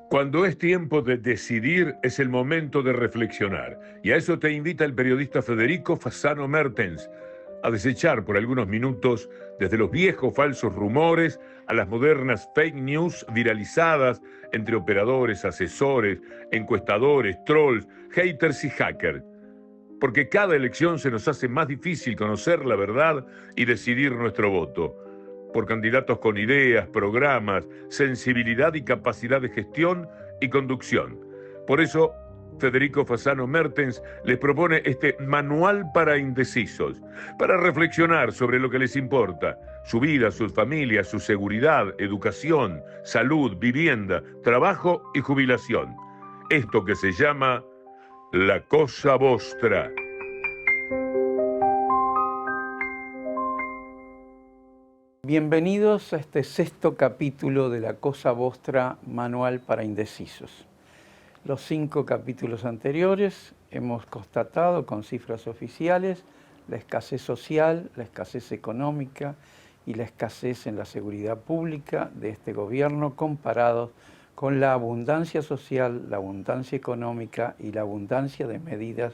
Cuando es tiempo de decidir, es el momento de reflexionar. Y a eso te invita el periodista Federico Fasano Mertens, a desechar por algunos minutos desde los viejos falsos rumores a las modernas fake news viralizadas entre operadores, asesores, encuestadores, trolls, haters y hackers. Porque cada elección se nos hace más difícil conocer la verdad y decidir nuestro voto. Por candidatos con ideas, programas, sensibilidad y capacidad de gestión y conducción. Por eso, Federico Fasano Mertens les propone este manual para indecisos, para reflexionar sobre lo que les importa, su vida, sus familias, su seguridad, educación, salud, vivienda, trabajo y jubilación. Esto que se llama La Cosa Vostra. Bienvenidos a este sexto capítulo de La Cosa Vostra, manual para indecisos. Los 5 capítulos anteriores hemos constatado con cifras oficiales la escasez social, la escasez económica y la escasez en la seguridad pública de este gobierno comparados con la abundancia social, la abundancia económica y la abundancia de medidas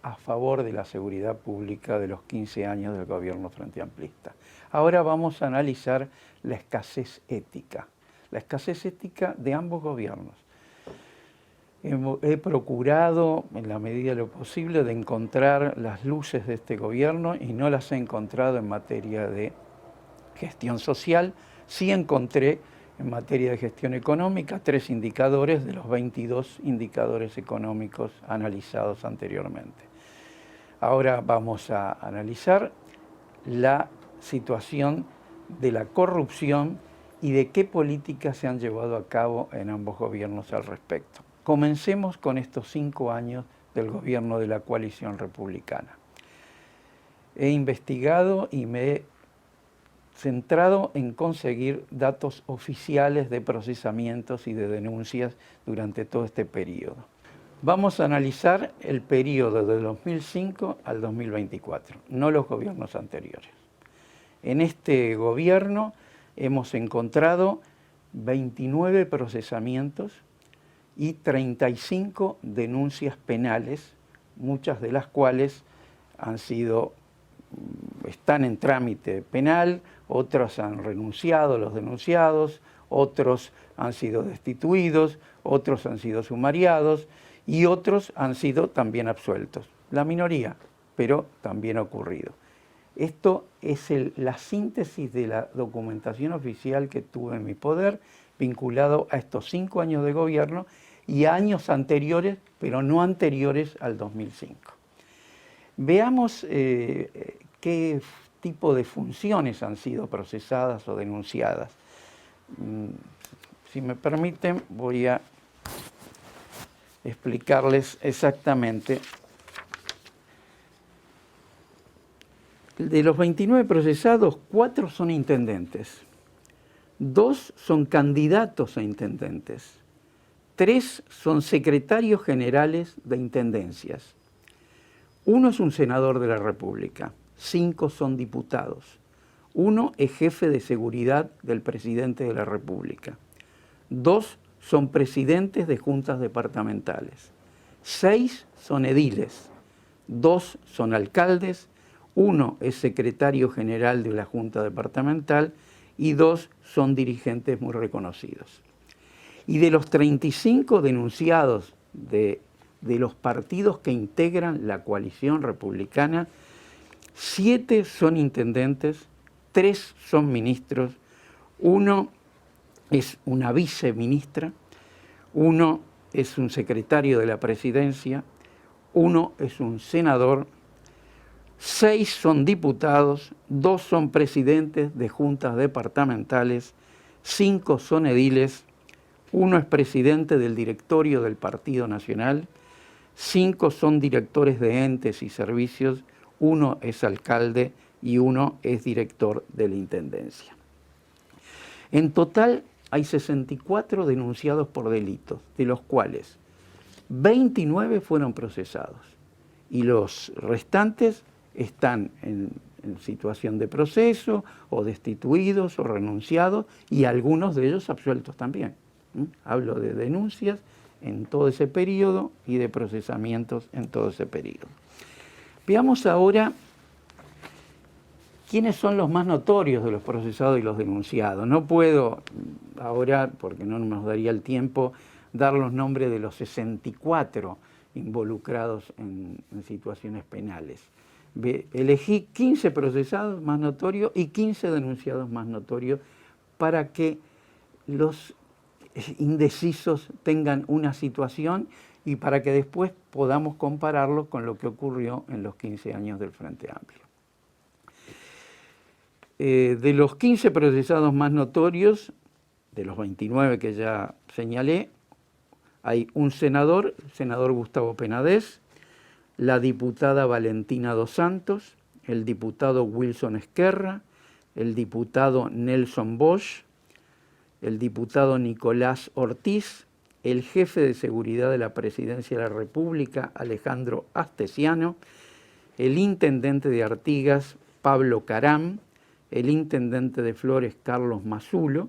a favor de la seguridad pública de los 15 años del gobierno frente amplista. Ahora vamos a analizar la escasez ética de ambos gobiernos. He procurado, en la medida de lo posible, de encontrar las luces de este gobierno y no las he encontrado en materia de gestión social. Sí encontré en materia de gestión económica 3 indicadores de los 22 indicadores económicos analizados anteriormente. Ahora vamos a analizar la situación de la corrupción y de qué políticas se han llevado a cabo en ambos gobiernos al respecto. Comencemos con estos 5 años del gobierno de la coalición republicana. He investigado y me he centrado en conseguir datos oficiales de procesamientos y de denuncias durante todo este periodo. Vamos a analizar el periodo de 2005 al 2024, no los gobiernos anteriores. En este gobierno hemos encontrado 29 procesamientos y 35 denuncias penales, muchas de las cuales están en trámite penal, otras han renunciado los denunciados, otros han sido destituidos, otros han sido sumariados y otros han sido también absueltos. La minoría, pero también ha ocurrido. Esto es la síntesis de la documentación oficial que tuve en mi poder, vinculado a estos 5 años de gobierno y a años anteriores, pero no anteriores al 2005. Veamos qué tipo de funciones han sido procesadas o denunciadas. Si me permiten, voy a explicarles exactamente. De los 29 procesados, 4 son intendentes, 2 son candidatos a intendentes, 3 son secretarios generales de intendencias, 1 es un senador de la República, 5 son diputados, 1 es jefe de seguridad del presidente de la República, 2 son presidentes de juntas departamentales, 6 son ediles, 2 son alcaldes, 1 es secretario general de la Junta Departamental y 2 son dirigentes muy reconocidos. Y de los 35 denunciados de los partidos que integran la coalición republicana, 7 son intendentes, 3 son ministros, 1 es una viceministra, 1 es un secretario de la presidencia, 1 es un senador, 6 son diputados, 2 son presidentes de juntas departamentales, 5 son ediles, 1 es presidente del directorio del Partido Nacional, 5 son directores de entes y servicios, 1 es alcalde y 1 es director de la Intendencia. En total hay 64 denunciados por delitos, de los cuales 29 fueron procesados y los restantes están en situación de proceso o destituidos o renunciados y algunos de ellos absueltos también. Hablo de denuncias en todo ese periodo y de procesamientos en todo ese periodo. Veamos ahora quiénes son los más notorios de los procesados y los denunciados. No puedo ahora, porque no nos daría el tiempo, dar los nombres de los 64 involucrados en situaciones penales. Elegí 15 procesados más notorios y 15 denunciados más notorios para que los indecisos tengan una situación y para que después podamos compararlo con lo que ocurrió en los 15 años del Frente Amplio. De los 15 procesados más notorios, de los 29 que ya señalé, hay un senador, el senador Gustavo Penades, la diputada Valentina dos Santos, el diputado Wilson Esquerra, el diputado Nelson Bosch, el diputado Nicolás Ortiz, el jefe de seguridad de la Presidencia de la República, Alejandro Astesiano, el intendente de Artigas, Pablo Caram, el intendente de Flores, Carlos Mazulo,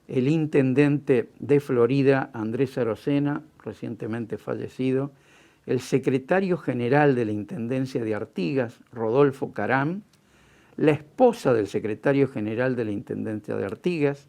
el intendente de Florida, Andrés Arocena, recientemente fallecido, el secretario general de la Intendencia de Artigas, Rodolfo Caram, la esposa del secretario general de la Intendencia de Artigas,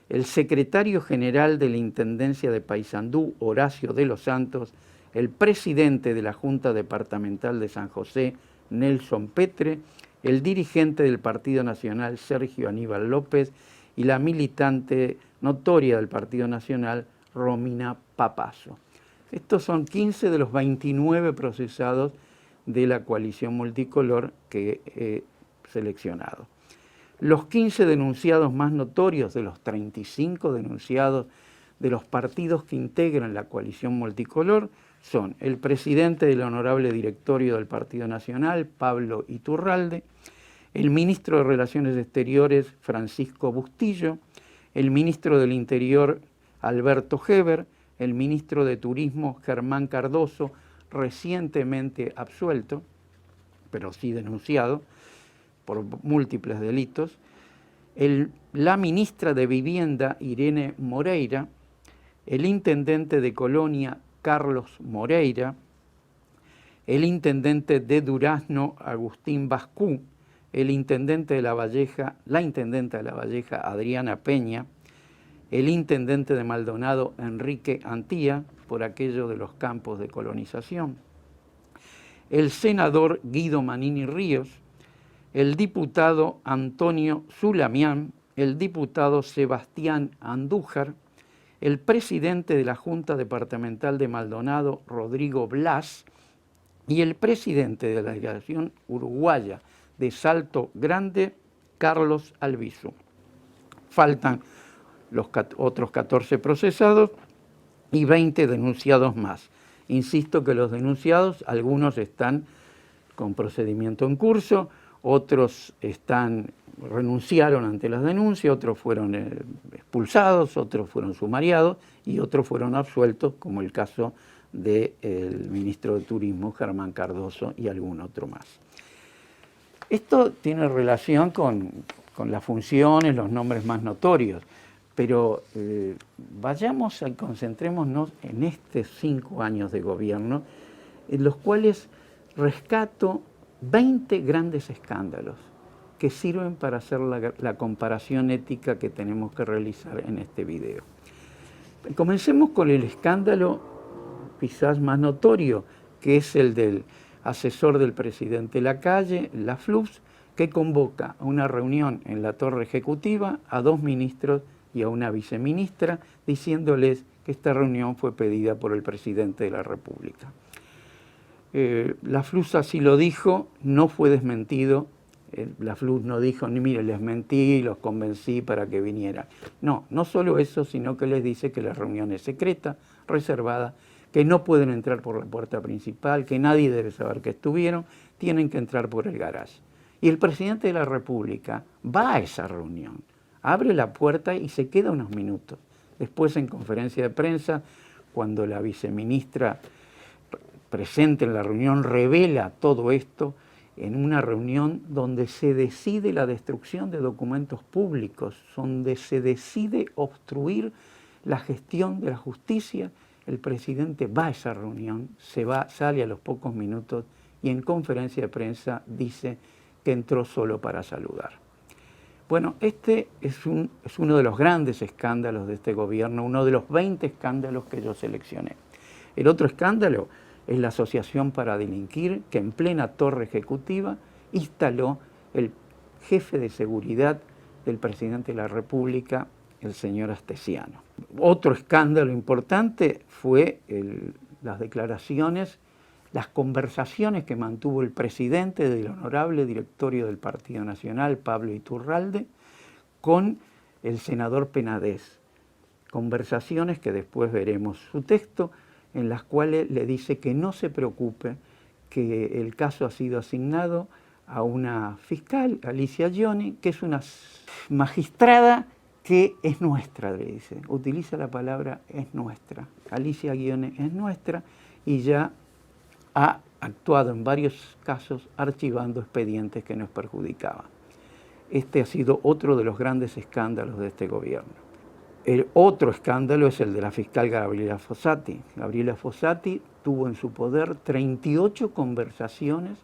el secretario general de la Intendencia de Paysandú, Horacio de los Santos, el presidente de la Junta Departamental de San José, Nelson Petre, el dirigente del Partido Nacional, Sergio Aníbal López, y la militante notoria del Partido Nacional, Romina Papazo. Estos son 15 de los 29 procesados de la coalición multicolor que he seleccionado. Los 15 denunciados más notorios de los 35 denunciados de los partidos que integran la coalición multicolor son el presidente del honorable directorio del Partido Nacional, Pablo Iturralde, el ministro de Relaciones Exteriores, Francisco Bustillo, el ministro del Interior, Alberto Heber, el ministro de Turismo, Germán Cardoso, recientemente absuelto, pero sí denunciado por múltiples delitos, la ministra de Vivienda, Irene Moreira, el intendente de Colonia, Carlos Moreira, el intendente de Durazno, Agustín Bascú, el intendente de La Valleja, la intendenta de La Valleja, Adriana Peña, el intendente de Maldonado, Enrique Antía, por aquello de los campos de colonización, el senador Guido Manini Ríos, el diputado Antonio Zulamián, el diputado Sebastián Andújar, el presidente de la Junta Departamental de Maldonado, Rodrigo Blas, y el presidente de la delegación uruguaya de Salto Grande, Carlos Albizu. Faltan los otros 14 procesados y 20 denunciados más. Insisto que los denunciados, algunos están con procedimiento en curso, otros renunciaron ante las denuncias, otros fueron expulsados, otros fueron sumariados y otros fueron absueltos, como el caso del ministro de Turismo, Germán Cardoso, y algún otro más. Esto tiene relación con las funciones, los nombres más notorios, pero concentrémonos en estos 5 años de gobierno, en los cuales rescato 20 grandes escándalos que sirven para hacer la comparación ética que tenemos que realizar en este video. Comencemos con el escándalo quizás más notorio, que es el del asesor del presidente Lacalle, Laflux, que convoca a una reunión en la Torre Ejecutiva a 2 ministros y a una viceministra, diciéndoles que esta reunión fue pedida por el presidente de la República. Laflux así lo dijo, no fue desmentido. Laflux no dijo, ni mire, les mentí, los convencí para que vinieran. No, no solo eso, sino que les dice que la reunión es secreta, reservada, que no pueden entrar por la puerta principal, que nadie debe saber que estuvieron, tienen que entrar por el garage. Y el presidente de la República va a esa reunión, abre la puerta y se queda unos minutos. Después, en conferencia de prensa, cuando la viceministra presente en la reunión revela todo esto, en una reunión donde se decide la destrucción de documentos públicos, donde se decide obstruir la gestión de la justicia. El presidente va a esa reunión, sale a los pocos minutos y en conferencia de prensa dice que entró solo para saludar. Bueno, este es uno de los grandes escándalos de este gobierno, uno de los 20 escándalos que yo seleccioné. El otro escándalo es la Asociación para Delinquir, que en plena torre ejecutiva instaló el jefe de seguridad del presidente de la República, el señor Astesiano. Otro escándalo importante fue las declaraciones, las conversaciones que mantuvo el presidente del honorable directorio del Partido Nacional, Pablo Iturralde, con el senador Penades. Conversaciones que después veremos su texto, en las cuales le dice que no se preocupe, que el caso ha sido asignado a una fiscal, Alicia Gioni, que es una magistrada que es nuestra, le dice. Utiliza la palabra es nuestra. Alicia Gioni es nuestra y ya ha actuado en varios casos archivando expedientes que nos perjudicaban. Este ha sido otro de los grandes escándalos de este gobierno. El otro escándalo es el de la fiscal Gabriela Fossati. Gabriela Fossati tuvo en su poder 38 conversaciones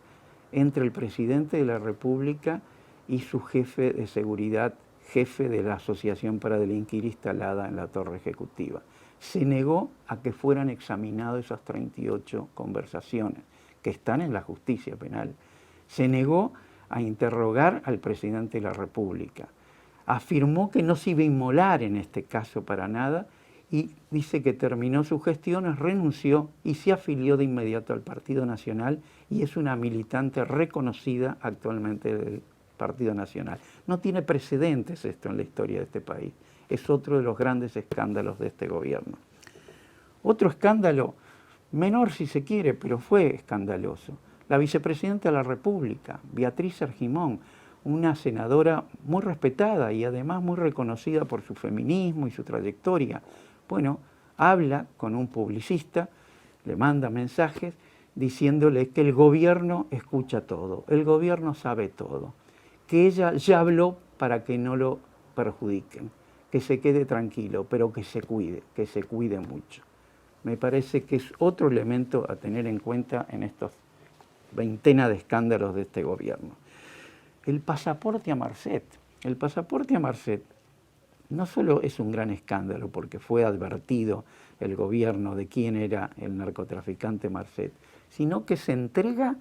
entre el presidente de la República y su jefe de seguridad, jefe de la Asociación para Delinquir instalada en la Torre Ejecutiva. Se negó a que fueran examinadas esas 38 conversaciones, que están en la justicia penal. Se negó a interrogar al presidente de la República. Afirmó que no se iba a inmolar en este caso para nada y dice que terminó sus gestiones, renunció y se afilió de inmediato al Partido Nacional y es una militante reconocida actualmente del Partido Nacional. No tiene precedentes esto en la historia de este país. Es otro de los grandes escándalos de este gobierno. Otro escándalo, menor si se quiere, pero fue escandaloso. La vicepresidenta de la República, Beatriz Argimón, una senadora muy respetada y además muy reconocida por su feminismo y su trayectoria. Bueno, habla con un publicista, le manda mensajes diciéndole que el gobierno escucha todo, el gobierno sabe todo, que ella ya habló para que no lo perjudiquen, que se quede tranquilo, pero que se cuide mucho. Me parece que es otro elemento a tener en cuenta en estos veintena de escándalos de este gobierno. El pasaporte a Marcet. El pasaporte a Marcet no solo es un gran escándalo porque fue advertido el gobierno de quién era el narcotraficante Marcet, sino que se entrega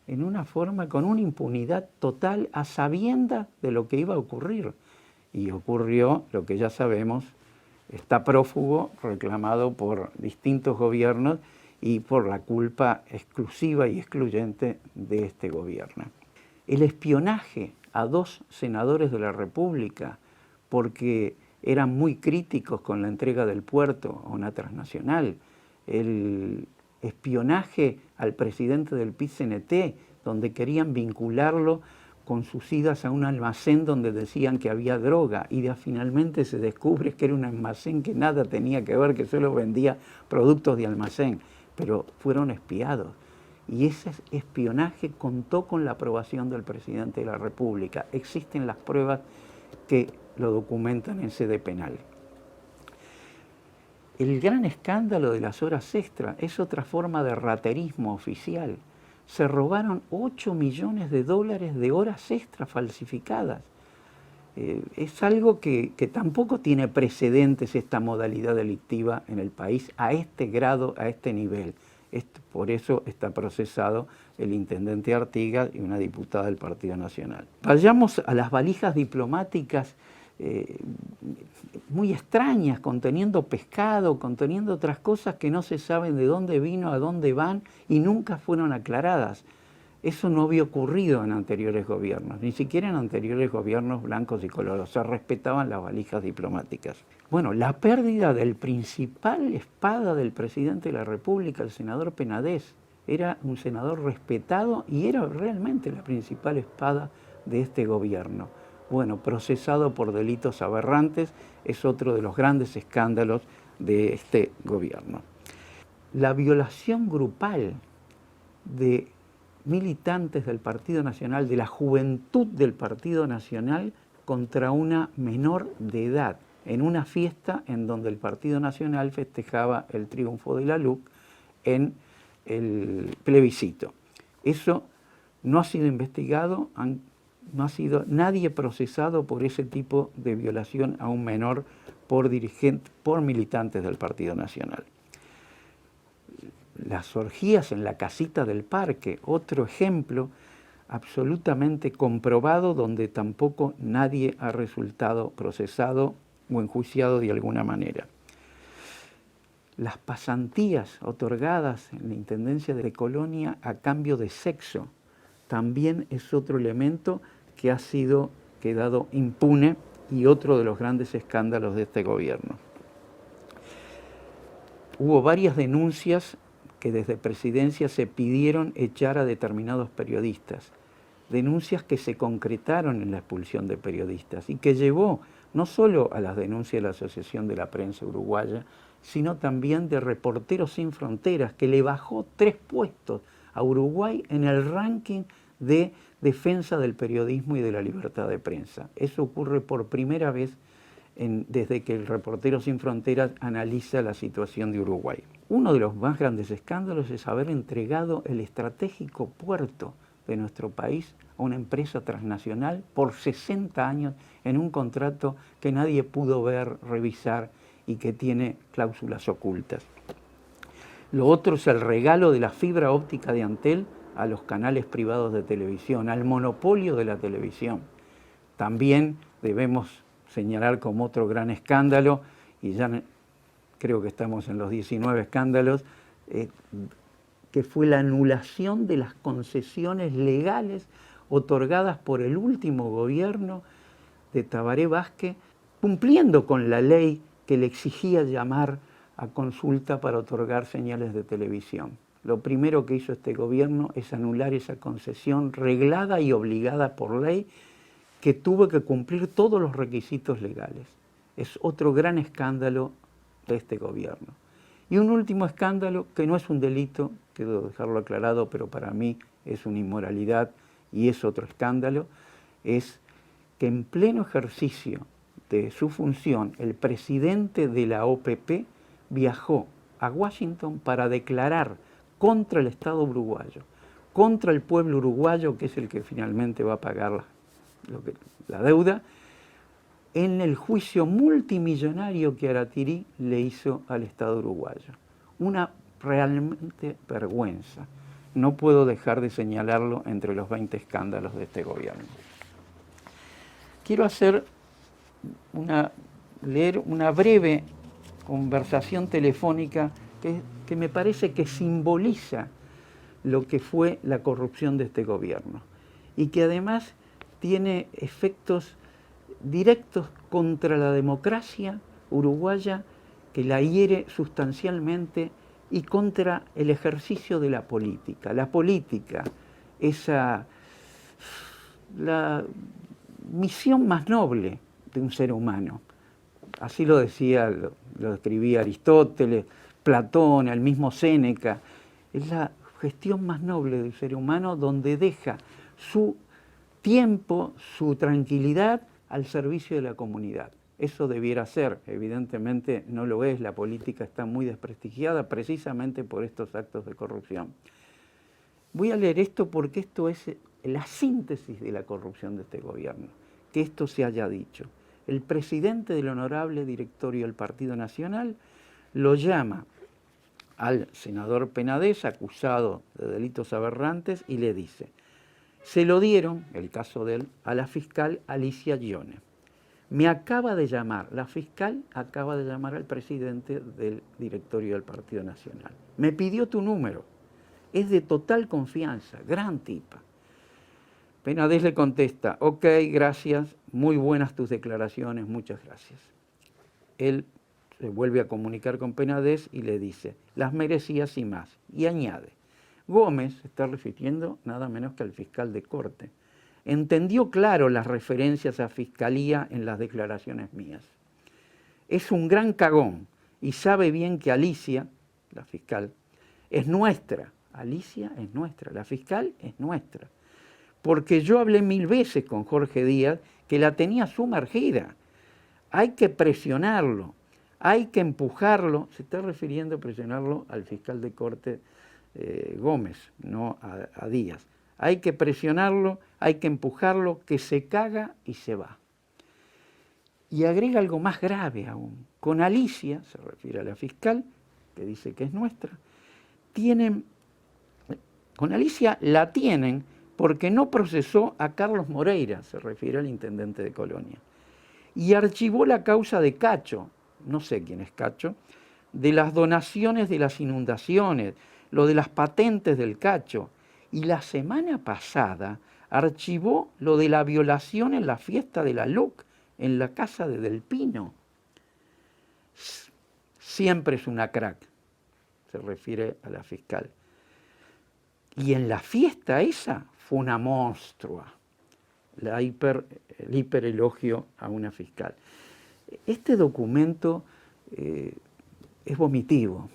en una forma con una impunidad total a sabiendas de lo que iba a ocurrir. Y ocurrió lo que ya sabemos, está prófugo, reclamado por distintos gobiernos y por la culpa exclusiva y excluyente de este gobierno. El espionaje a 2 senadores de la República porque eran muy críticos con la entrega del puerto a una transnacional. El espionaje al presidente del PIT-CNT, donde querían vincularlo con sus idas a un almacén donde decían que había droga y finalmente se descubre que era un almacén que nada tenía que ver, que solo vendía productos de almacén, pero fueron espiados. Y ese espionaje contó con la aprobación del presidente de la República. Existen las pruebas que lo documentan en sede penal. El gran escándalo de las horas extras es otra forma de raterismo oficial. Se robaron $8 millones de horas extras falsificadas. Es algo que tampoco tiene precedentes esta modalidad delictiva en el país a este grado, a este nivel. Por eso está procesado el intendente Artigas y una diputada del Partido Nacional. Vayamos a las valijas diplomáticas muy extrañas, conteniendo pescado, conteniendo otras cosas que no se saben de dónde vino, a dónde van y nunca fueron aclaradas. Eso no había ocurrido en anteriores gobiernos, ni siquiera en anteriores gobiernos blancos y colorados. Se respetaban las valijas diplomáticas. Bueno, la pérdida del principal espada del presidente de la República, el senador Penades, era un senador respetado y era realmente la principal espada de este gobierno. Bueno, procesado por delitos aberrantes, es otro de los grandes escándalos de este gobierno. La violación grupal de militantes del Partido Nacional, de la juventud del Partido Nacional, contra una menor de edad. en una fiesta en donde el Partido Nacional festejaba el triunfo de la LUC en el plebiscito. Eso no ha sido investigado, no ha sido nadie procesado por ese tipo de violación a un menor por militantes del Partido Nacional. Las orgías en la casita del parque, otro ejemplo absolutamente comprobado donde tampoco nadie ha resultado procesado o enjuiciado de alguna manera. Las pasantías otorgadas en la Intendencia de Colonia a cambio de sexo también es otro elemento que ha sido quedado impune y otro de los grandes escándalos de este gobierno. Hubo varias denuncias que desde Presidencia se pidieron echar a determinados periodistas, denuncias que se concretaron en la expulsión de periodistas y que llevó no solo a las denuncias de la Asociación de la Prensa Uruguaya, sino también de Reporteros Sin Fronteras, que le bajó 3 puestos a Uruguay en el ranking de defensa del periodismo y de la libertad de prensa. Eso ocurre por primera vez desde que el Reporteros Sin Fronteras analiza la situación de Uruguay. Uno de los más grandes escándalos es haber entregado el estratégico puerto de nuestro país a una empresa transnacional por 60 años en un contrato que nadie pudo ver, revisar y que tiene cláusulas ocultas. Lo otro es el regalo de la fibra óptica de Antel a los canales privados de televisión, al monopolio de la televisión. También debemos señalar como otro gran escándalo, y ya creo que estamos en los 19 escándalos, que fue la anulación de las concesiones legales otorgadas por el último gobierno de Tabaré Vázquez, cumpliendo con la ley que le exigía llamar a consulta para otorgar señales de televisión. Lo primero que hizo este gobierno es anular esa concesión reglada y obligada por ley, que tuvo que cumplir todos los requisitos legales. Es otro gran escándalo de este gobierno. Y un último escándalo, que no es un delito, quiero dejarlo aclarado, pero para mí es una inmoralidad y es otro escándalo, es que en pleno ejercicio de su función, el presidente de la OPP viajó a Washington para declarar contra el Estado uruguayo, contra el pueblo uruguayo, que es el que finalmente va a pagar la deuda, en el juicio multimillonario que Aratirí le hizo al Estado uruguayo. Una realmente vergüenza. No puedo dejar de señalarlo entre los 20 escándalos de este gobierno. Quiero leer una breve conversación telefónica que me parece que simboliza lo que fue la corrupción de este gobierno y que además tiene efectos directos contra la democracia uruguaya, que la hiere sustancialmente, y contra el ejercicio de la política. La política, la misión más noble de un ser humano. Así lo decía, lo escribía Aristóteles, Platón, el mismo Séneca. Es la gestión más noble del ser humano, donde deja su tiempo, su tranquilidad al servicio de la comunidad. Eso debiera ser, evidentemente no lo es, la política está muy desprestigiada precisamente por estos actos de corrupción. Voy a leer esto porque esto es la síntesis de la corrupción de este gobierno, que esto se haya dicho. El presidente del honorable directorio del Partido Nacional lo llama al senador Penades, acusado de delitos aberrantes, y le dice: se lo dieron, el caso de él, a la fiscal Alicia Gione. Me acaba de llamar, la fiscal acaba de llamar al presidente del directorio del Partido Nacional. Me pidió tu número, es de total confianza, gran tipa. Penades le contesta: ok, gracias, muy buenas tus declaraciones, muchas gracias. Él se vuelve a comunicar con Penades y le dice: las merecías y más. Y añade: Gómez, se está refiriendo nada menos que al fiscal de corte, entendió claro las referencias a fiscalía en las declaraciones mías. Es un gran cagón y sabe bien que Alicia, la fiscal, es nuestra. Alicia es nuestra, la fiscal es nuestra. Porque yo hablé 1000 veces con Jorge Díaz, que la tenía sumergida. hay que presionarlo, hay que empujarlo. Se está refiriendo a presionarlo al fiscal de corte Gómez, no a Díaz. Hay que presionarlo, hay que empujarlo, que se caga y se va. Y agrega algo más grave aún. Con Alicia, se refiere a la fiscal, que dice que es nuestra, con Alicia la tienen porque no procesó a Carlos Moreira, se refiere al intendente de Colonia, y archivó la causa de Cacho, no sé quién es Cacho, de las donaciones de las inundaciones, lo de las patentes del Cacho, y la semana pasada archivó lo de la violación en la fiesta de la LUC, en la casa de Del Pino. Siempre es una crack, se refiere a la fiscal. Y en la fiesta esa fue una monstrua, el hiperelogio a una fiscal. Este documento es vomitivo,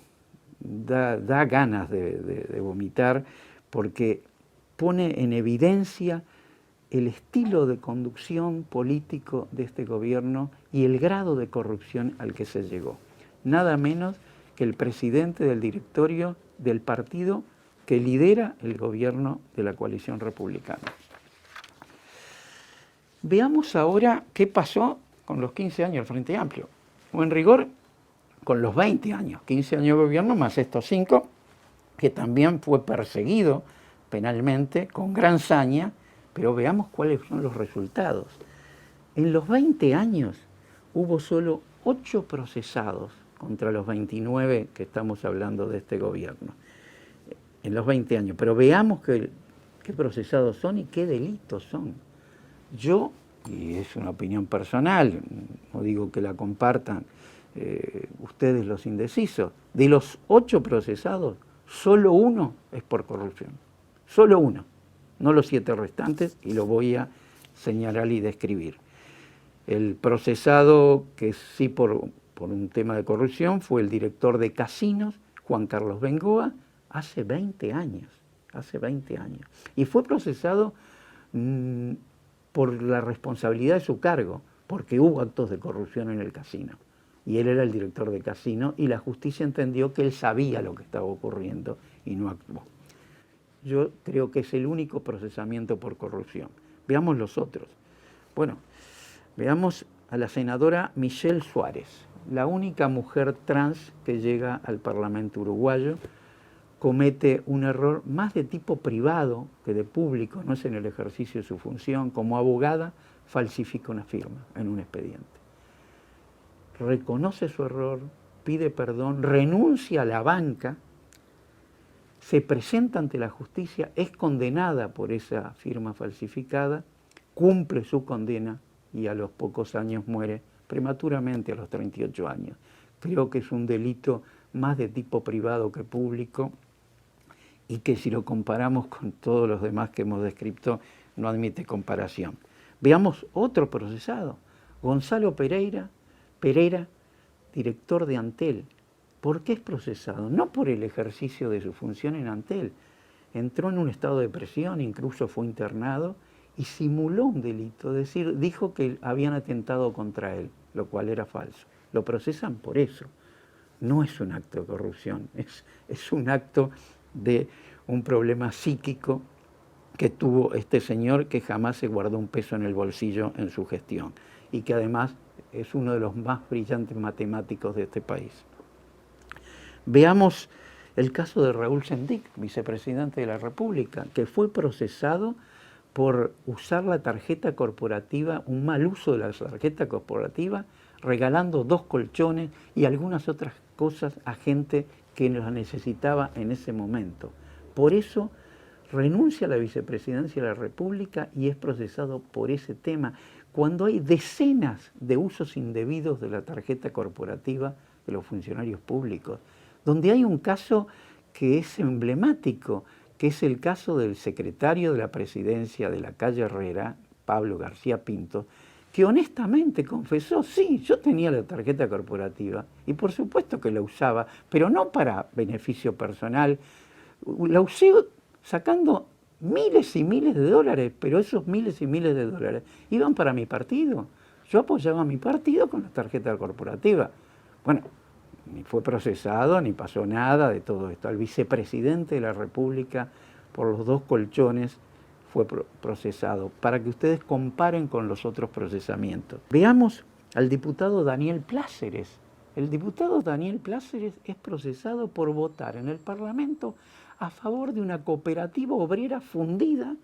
da ganas de vomitar, porque pone en evidencia el estilo de conducción político de este gobierno y el grado de corrupción al que se llegó. Nada menos que el presidente del directorio del partido que lidera el gobierno de la coalición republicana. Veamos ahora qué pasó con los 15 años del Frente Amplio, o en rigor con los 20 años, 15 años de gobierno más estos 5, que también fue perseguido penalmente con gran saña, pero veamos cuáles son los resultados. En los 20 años hubo solo 8 procesados contra los 29 que estamos hablando de este gobierno. En los 20 años. Pero veamos qué procesados son y qué delitos son. Yo, y es una opinión personal, no digo que la compartan ustedes los indecisos, de los 8 procesados, solo 1 es por corrupción. Solo 1. No los 7 restantes, y lo voy a señalar y describir. El procesado que sí por un tema de corrupción fue el director de casinos, Juan Carlos Bengoa, hace 20 años. Y fue procesado por la responsabilidad de su cargo, porque hubo actos de corrupción en el casino. Y él era el director de casino, y la justicia entendió que él sabía lo que estaba ocurriendo y no actuó. Yo creo que es el único procesamiento por corrupción. Veamos los otros. Bueno, veamos a la senadora Michelle Suárez, la única mujer trans que llega al Parlamento uruguayo. Comete un error más de tipo privado que de público, no es en el ejercicio de su función. Como abogada, falsifica una firma en un expediente. Reconoce su error, pide perdón, renuncia a la banca, se presenta ante la justicia, es condenada por esa firma falsificada, cumple su condena y a los pocos años muere prematuramente, a los 38 años. Creo que es un delito más de tipo privado que público, y que si lo comparamos con todos los demás que hemos descrito, no admite comparación. Veamos otro procesado, Gonzalo Pereira, director de Antel. ¿Por qué es procesado? No por el ejercicio de su función en Antel. Entró en un estado de depresión, incluso fue internado, y simuló un delito, es decir, dijo que habían atentado contra él, lo cual era falso. Lo procesan por eso. No es un acto de corrupción, es un acto de un problema psíquico que tuvo este señor, que jamás se guardó un peso en el bolsillo en su gestión, y que además es uno de los más brillantes matemáticos de este país. Veamos el caso de Raúl Sendic, vicepresidente de la República, que fue procesado por usar la tarjeta corporativa, un mal uso de la tarjeta corporativa, regalando 2 colchones y algunas otras cosas a gente que las necesitaba en ese momento. Por eso renuncia a la vicepresidencia de la República y es procesado por ese tema, cuando hay decenas de usos indebidos de la tarjeta corporativa de los funcionarios públicos, donde hay un caso que es emblemático, que es el caso del secretario de la presidencia de la calle Herrera, Pablo García Pinto, que honestamente confesó, sí, yo tenía la tarjeta corporativa y por supuesto que la usaba, pero no para beneficio personal, la usé sacando miles y miles de dólares, pero esos miles y miles de dólares iban para mi partido. Yo apoyaba a mi partido con la tarjeta corporativa. Bueno, ni fue procesado, ni pasó nada de todo esto. Al vicepresidente de la República, por los 2 colchones, fue procesado, para que ustedes comparen con los otros procesamientos. Veamos al diputado Daniel Pláceres. El diputado Daniel Pláceres es procesado por votar en el Parlamento a favor de una cooperativa obrera fundida,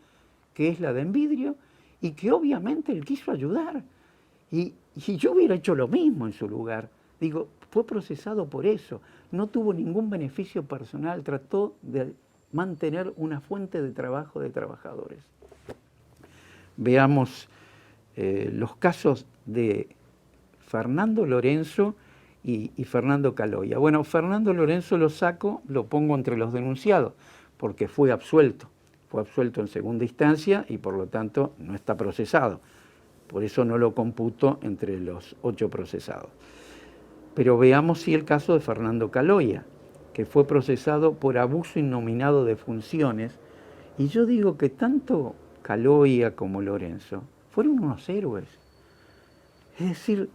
que es la de Envidrio, y que obviamente él quiso ayudar. Y yo hubiera hecho lo mismo en su lugar. Digo, fue procesado por eso. No tuvo ningún beneficio personal, trató de mantener una fuente de trabajo de trabajadores. Veamos los casos de Fernando Lorenzo y Fernando Caloia. Bueno, Fernando Lorenzo lo saco, lo pongo entre los denunciados, porque fue absuelto en segunda instancia y por lo tanto no está procesado. Por eso no lo computo entre los 8 procesados. Pero veamos sí el caso de Fernando Caloia, que fue procesado por abuso innominado de funciones. Y yo digo que tanto Caloia como Lorenzo fueron unos héroes. Es decir,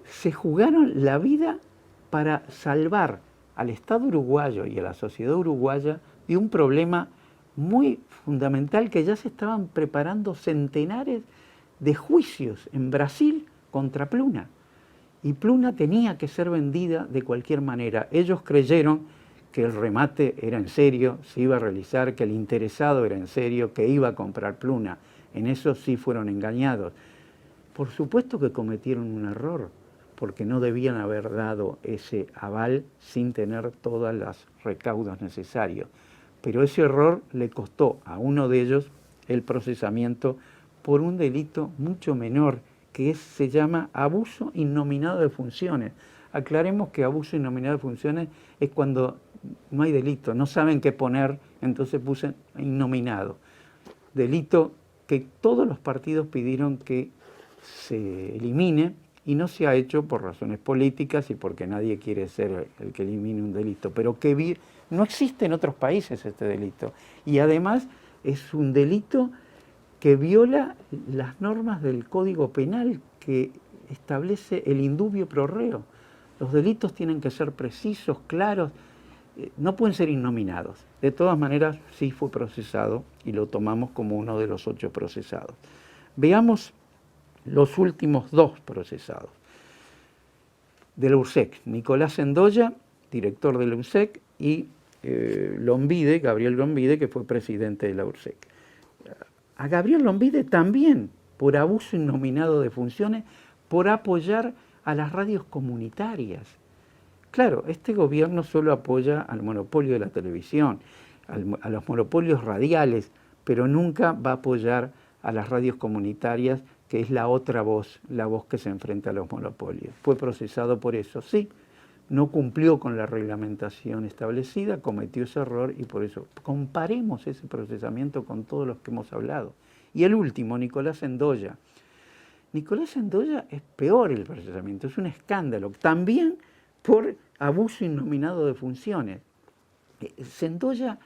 se jugaron la vida para salvar al Estado uruguayo y a la sociedad uruguaya de un problema muy fundamental, que ya se estaban preparando centenares de juicios en Brasil contra Pluna. Y Pluna tenía que ser vendida de cualquier manera. Ellos creyeron que el remate era en serio, se iba a realizar, que el interesado era en serio, que iba a comprar Pluna. En eso sí fueron engañados. Por supuesto que cometieron un error, porque no debían haber dado ese aval sin tener todos los recaudos necesarios. Pero ese error le costó a uno de ellos el procesamiento por un delito mucho menor, que se llama abuso innominado de funciones. Aclaremos que abuso innominado de funciones es cuando no hay delito, no saben qué poner, entonces puse innominado. Delito que todos los partidos pidieron que se elimine y no se ha hecho por razones políticas y porque nadie quiere ser el que elimine un delito, pero que no existe en otros países este delito. Y además es un delito que viola las normas del Código Penal, que establece el indubio pro reo. Los delitos tienen que ser precisos, claros, no pueden ser innominados. De todas maneras, sí fue procesado y lo tomamos como uno de los 8 procesados. Veamos los últimos 2 procesados. De la URSEC, Nicolás Sendoya, director de la URSEC, y Lombide, Gabriel Lombide, que fue presidente de la URSEC. A Gabriel Lombide también por abuso innominado de funciones, por apoyar a las radios comunitarias. Claro, este gobierno solo apoya al monopolio de la televisión, a los monopolios radiales, pero nunca va a apoyar a las radios comunitarias, que es la otra voz, la voz que se enfrenta a los monopolios. Fue procesado por eso, sí, no cumplió con la reglamentación establecida, cometió ese error y por eso comparemos ese procesamiento con todos los que hemos hablado. Y el último, Nicolás Sendoya. Nicolás Sendoya es peor el procesamiento, es un escándalo, también por abuso innominado de funciones. Sendoya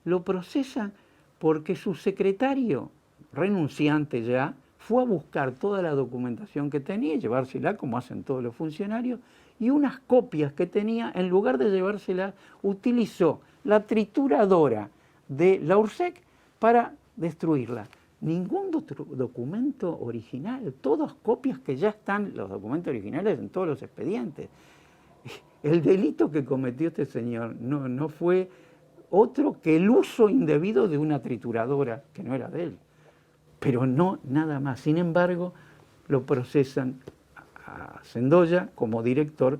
lo procesa porque su secretario, renunciante ya, fue a buscar toda la documentación que tenía y llevársela, como hacen todos los funcionarios, y unas copias que tenía, en lugar de llevárselas, utilizó la trituradora de la URSEC para destruirla. Ningún documento original, todas copias que ya están, los documentos originales en todos los expedientes. El delito que cometió este señor no fue otro que el uso indebido de una trituradora, que no era de él. Pero no nada más. Sin embargo, lo procesan a Sendoya como director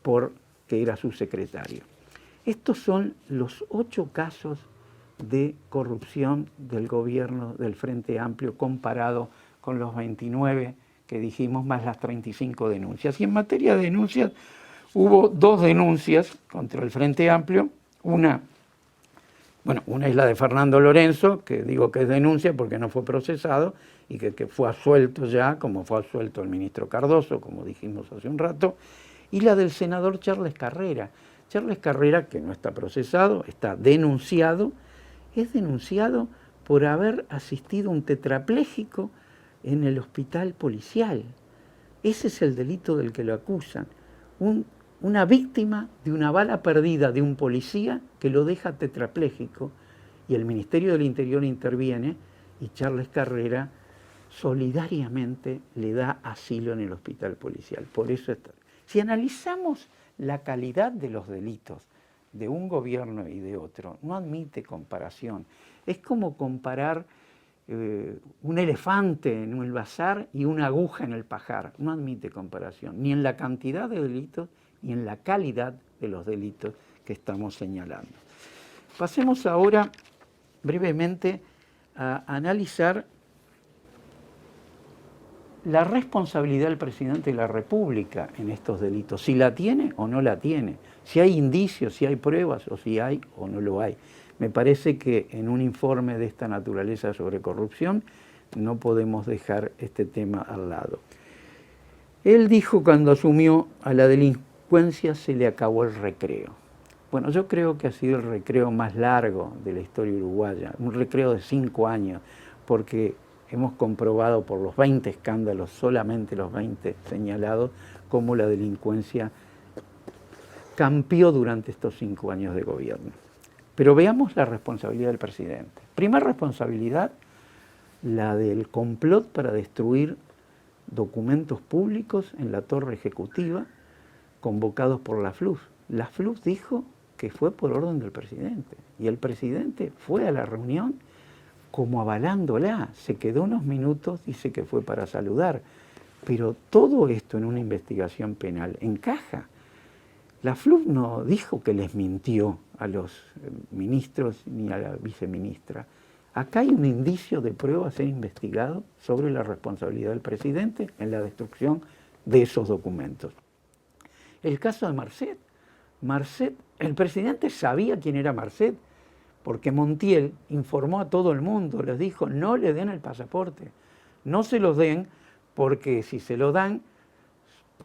porque era su secretario. Estos son los 8 casos de corrupción del gobierno del Frente Amplio comparado con los 29 que dijimos, más las 35 denuncias. Y en materia de denuncias, hubo 2 denuncias contra el Frente Amplio. Una es la de Fernando Lorenzo, que digo que es denuncia porque no fue procesado y que fue absuelto ya, como fue absuelto el ministro Cardoso, como dijimos hace un rato, y la del senador Charles Carrera. Charles Carrera, que no está procesado, está denunciado, es denunciado por haber asistido a un tetrapléjico en el hospital policial. Ese es el delito del que lo acusan. Una víctima de una bala perdida de un policía que lo deja tetrapléjico, y el Ministerio del Interior interviene y Charles Carrera solidariamente le da asilo en el hospital policial. Por eso está. Si analizamos la calidad de los delitos de un gobierno y de otro, no admite comparación. Es como comparar un elefante en el bazar y una aguja en el pajar. No admite comparación, ni en la cantidad de delitos, ni en la calidad de los delitos que estamos señalando. Pasemos ahora brevemente a analizar la responsabilidad del presidente de la República en estos delitos, si la tiene o no la tiene, si hay indicios, si hay pruebas, o si hay o no lo hay. Me parece que en un informe de esta naturaleza sobre corrupción no podemos dejar este tema al lado. Él dijo cuando asumió: a la delincuencia se le acabó el recreo. Bueno, yo creo que ha sido el recreo más largo de la historia uruguaya, un recreo de 5 años, porque hemos comprobado por los 20 escándalos, solamente los 20 señalados, cómo la delincuencia campeó durante estos 5 años de gobierno. Pero veamos la responsabilidad del presidente. Primera responsabilidad, la del complot para destruir documentos públicos en la torre ejecutiva convocados por la FLUS. La FLUS dijo que fue por orden del presidente, y el presidente fue a la reunión como avalándola. Se quedó unos minutos, dice que fue para saludar, pero todo esto en una investigación penal encaja. La FLUS no dijo que les mintió a los ministros ni a la viceministra. Acá hay un indicio de prueba a ser investigado sobre la responsabilidad del presidente en la destrucción de esos documentos. El caso de Marcet. Marcet, el presidente sabía quién era Marcet, porque Montiel informó a todo el mundo, les dijo: no le den el pasaporte, no se los den, porque si se lo dan,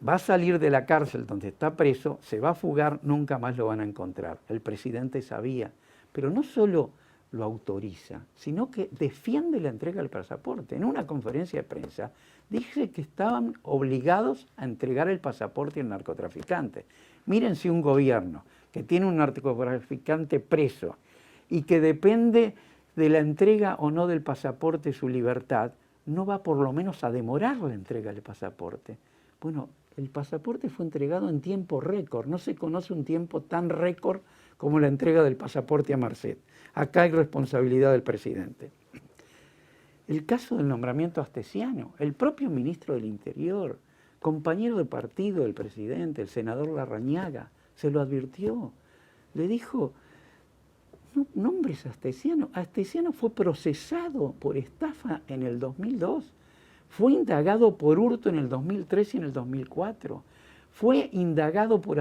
va a salir de la cárcel donde está preso, se va a fugar, nunca más lo van a encontrar. El presidente sabía, pero no solo lo autoriza, sino que defiende la entrega del pasaporte. En una conferencia de prensa dice que estaban obligados a entregar el pasaporte al narcotraficante. Miren, si un gobierno que tiene un narcotraficante preso y que depende de la entrega o no del pasaporte su libertad, no va por lo menos a demorar la entrega del pasaporte. Bueno, el pasaporte fue entregado en tiempo récord. No se conoce un tiempo tan récord como la entrega del pasaporte a Marcet. Acá hay responsabilidad del presidente. El caso del nombramiento astesiano, el propio ministro del Interior, compañero de partido del presidente, el senador Larrañaga, se lo advirtió. Le dijo: no nombres a Astesiano. Astesiano fue procesado por estafa en el 2002. Fue indagado por hurto en el 2003 y en el 2004. Fue indagado por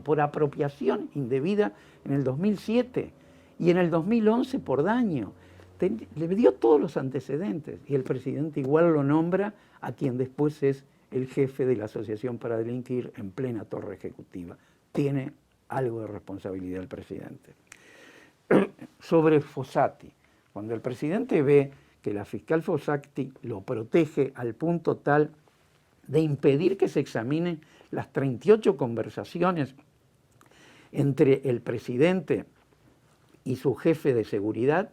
por apropiación indebida en el 2007 y en el 2011 por daño. Le dio todos los antecedentes, y el presidente igual lo nombra a quien después es el jefe de la Asociación para Delinquir en plena torre ejecutiva. Tiene algo de responsabilidad el presidente. Sobre Fossati, cuando el presidente ve que la fiscal Fossati lo protege al punto tal de impedir que se examinen las 38 conversaciones entre el presidente y su jefe de seguridad,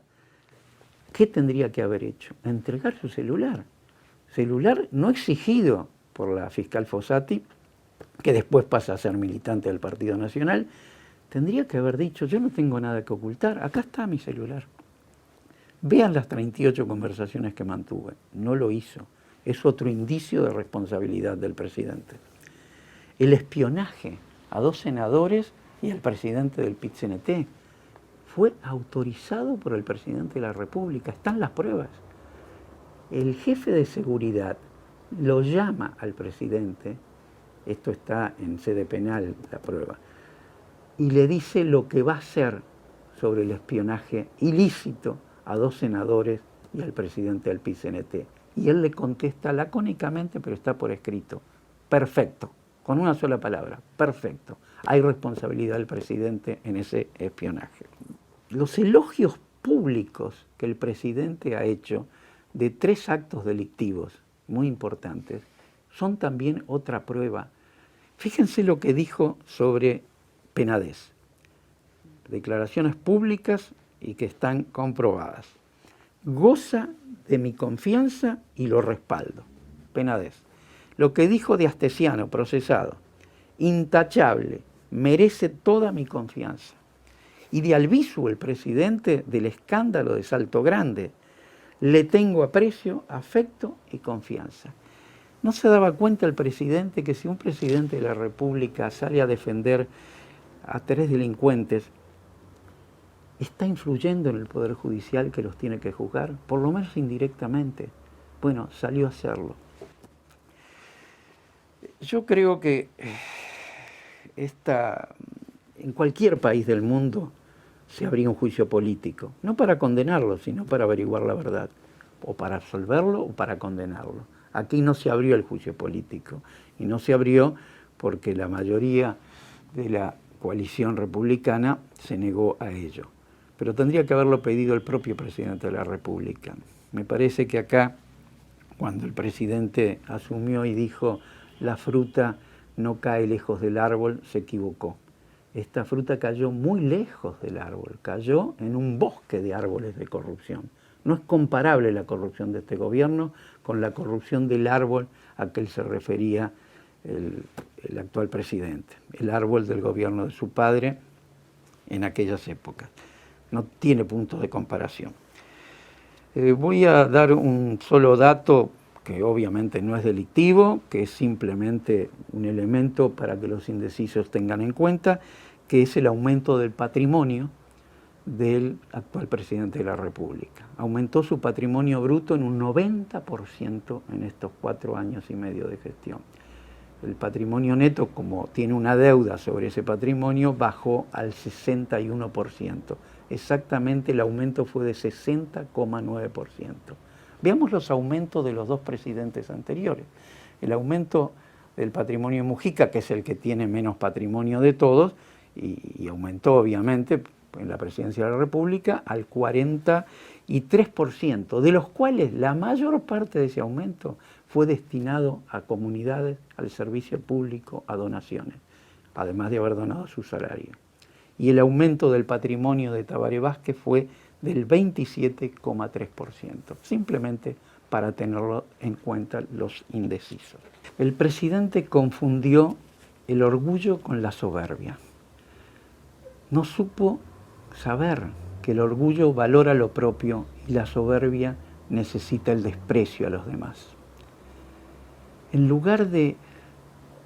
¿qué tendría que haber hecho? Entregar su celular. Celular no exigido por la fiscal Fossati, que después pasa a ser militante del Partido Nacional. Tendría que haber dicho: yo no tengo nada que ocultar, acá está mi celular. Vean las 38 conversaciones que mantuve. No lo hizo. Es otro indicio de responsabilidad del presidente. El espionaje a 2 senadores y al presidente del PIT-CNT fue autorizado por el presidente de la República. Están las pruebas. El jefe de seguridad lo llama al presidente, esto está en sede penal la prueba, y le dice lo que va a hacer sobre el espionaje ilícito a 2 senadores y al presidente del PIT-CNT. Y él le contesta lacónicamente, pero está por escrito: perfecto, con una sola palabra, perfecto. Hay responsabilidad del presidente en ese espionaje. Los elogios públicos que el presidente ha hecho de 3 actos delictivos muy importantes, son también otra prueba. Fíjense lo que dijo sobre Penades. Declaraciones públicas y que están comprobadas. Goza de mi confianza y lo respaldo. Penades. Lo que dijo de Astesiano, procesado, intachable, merece toda mi confianza. Y de Albizu, el presidente del escándalo de Salto Grande, le tengo aprecio, afecto y confianza. ¿No se daba cuenta el presidente que si un presidente de la República sale a defender a 3 delincuentes, está influyendo en el Poder Judicial que los tiene que juzgar? Por lo menos indirectamente. Bueno, salió a hacerlo. Yo creo que en cualquier país del mundo se abría un juicio político, no para condenarlo, sino para averiguar la verdad, o para absolverlo o para condenarlo. Aquí no se abrió el juicio político, y no se abrió porque la mayoría de la coalición republicana se negó a ello. Pero tendría que haberlo pedido el propio presidente de la República. Me parece que acá, cuando el presidente asumió y dijo la fruta no cae lejos del árbol, se equivocó. Esta fruta cayó muy lejos del árbol, cayó en un bosque de árboles de corrupción. No es comparable la corrupción de este gobierno con la corrupción del árbol a que él se refería el actual presidente, el árbol del gobierno de su padre en aquellas épocas. No tiene punto de comparación. Voy a dar un solo dato que obviamente no es delictivo, que es simplemente un elemento para que los indecisos tengan en cuenta, que es el aumento del patrimonio del actual presidente de la República. Aumentó su patrimonio bruto en un 90% en estos 4 años y medio de gestión. El patrimonio neto, como tiene una deuda sobre ese patrimonio, bajó al 61%. Exactamente el aumento fue de 60,9%. Veamos los aumentos de los 2 presidentes anteriores. El aumento del patrimonio de Mujica, que es el que tiene menos patrimonio de todos, y aumentó obviamente en la presidencia de la República al 43%, de los cuales la mayor parte de ese aumento fue destinado a comunidades, al servicio público, a donaciones, además de haber donado su salario. Y el aumento del patrimonio de Tabaré Vázquez fue del 27,3%, simplemente para tenerlo en cuenta los indecisos. El presidente confundió el orgullo con la soberbia. No supo saber que el orgullo valora lo propio y la soberbia necesita el desprecio a los demás. En lugar de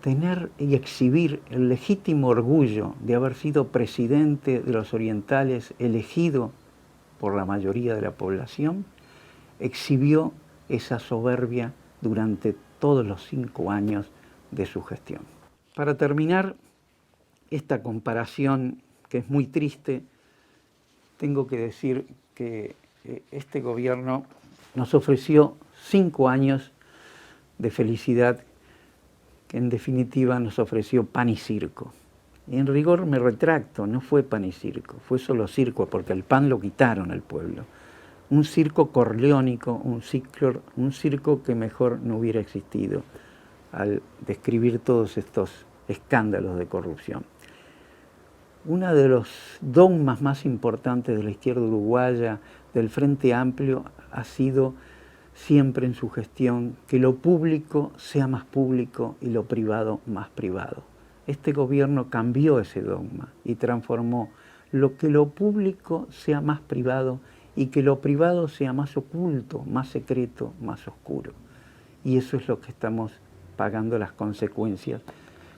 tener y exhibir el legítimo orgullo de haber sido presidente de los orientales elegido por la mayoría de la población, exhibió esa soberbia durante todos los 5 años de su gestión. Para terminar esta comparación, que es muy triste, tengo que decir que este gobierno nos ofreció 5 años de felicidad, que en definitiva nos ofreció pan y circo. Y en rigor me retracto, no fue pan y circo, fue solo circo, porque el pan lo quitaron al pueblo. Un circo corleónico, un circo que mejor no hubiera existido al describir todos estos escándalos de corrupción. Uno de los dogmas más importantes de la izquierda uruguaya, del Frente Amplio, ha sido siempre en su gestión que lo público sea más público y lo privado más privado. Este gobierno cambió ese dogma y transformó que lo público sea más privado y que lo privado sea más oculto, más secreto, más oscuro. Y eso es lo que estamos pagando las consecuencias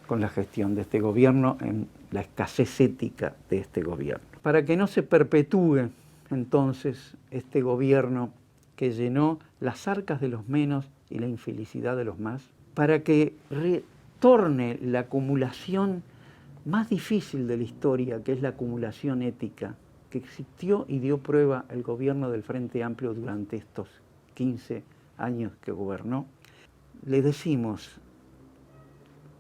con la gestión de este gobierno, en la escasez ética de este gobierno. Para que no se perpetúe entonces este gobierno que llenó las arcas de los menos y la infelicidad de los más, para que retorne la acumulación más difícil de la historia, que es la acumulación ética, que existió y dio prueba el gobierno del Frente Amplio durante estos 15 años que gobernó, le decimos: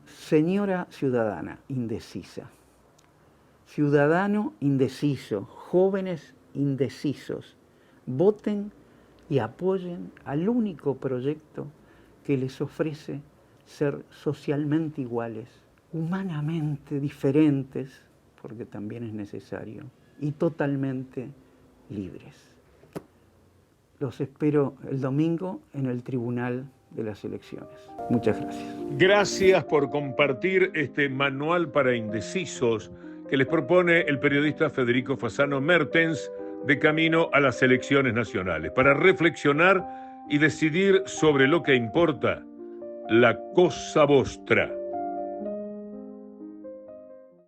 señora ciudadana indecisa, ciudadano indeciso, jóvenes indecisos, voten y apoyen al único proyecto que les ofrece ser socialmente iguales, humanamente diferentes, porque también es necesario, y totalmente libres. Los espero el domingo en el Tribunal de las Elecciones. Muchas gracias. Gracias por compartir este manual para indecisos que les propone el periodista Federico Fasano Mertens de camino a las elecciones nacionales, para reflexionar y decidir sobre lo que importa, la cosa vostra.